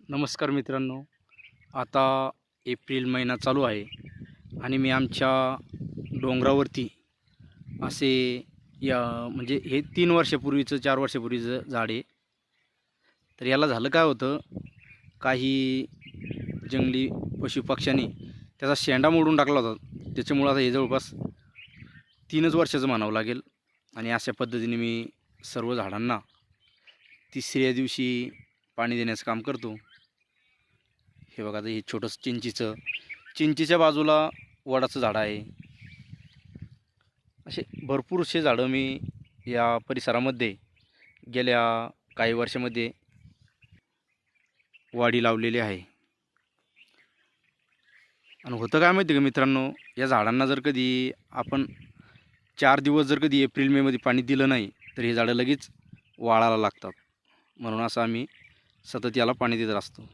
नमस्कार मित्रांनो. आता एप्रिल महिना चालू आहे आणि मी आमच्या डोंगरावरती असे म्हणजे हे 3 वर्षापूर्वीचं 4 वर्षापूर्वीचं झाड आहे. तर याला झालं काय होतं, काही जंगली पशुपक्ष्यांनी त्याचा शेंडा मोडून टाकला होता. त्याच्यामुळं आता हे जवळपास 3 वर्षाचं म्हणावं लागेल. आणि अशा पद्धतीने मी सर्व झाडांना तिसऱ्या दिवशी पाणी देण्याचं काम करतो. हे बघा, आता हे छोटंसं चिंचीच्या बाजूला वडाचं झाड आहे. असे भरपूरसे झाडं मी या परिसरामध्ये गेल्या काही वर्षामध्ये वाढी लावलेली आहे. आणि होतं काय माहिती का मित्रांनो, या झाडांना जर कधी आपण 4 दिवस जर कधी एप्रिल मेमध्ये पाणी दिलं नाही तर हे झाडं लगेच वाळायला लागतात. म्हणून असं आम्ही सतत याला पाणी देत असतो.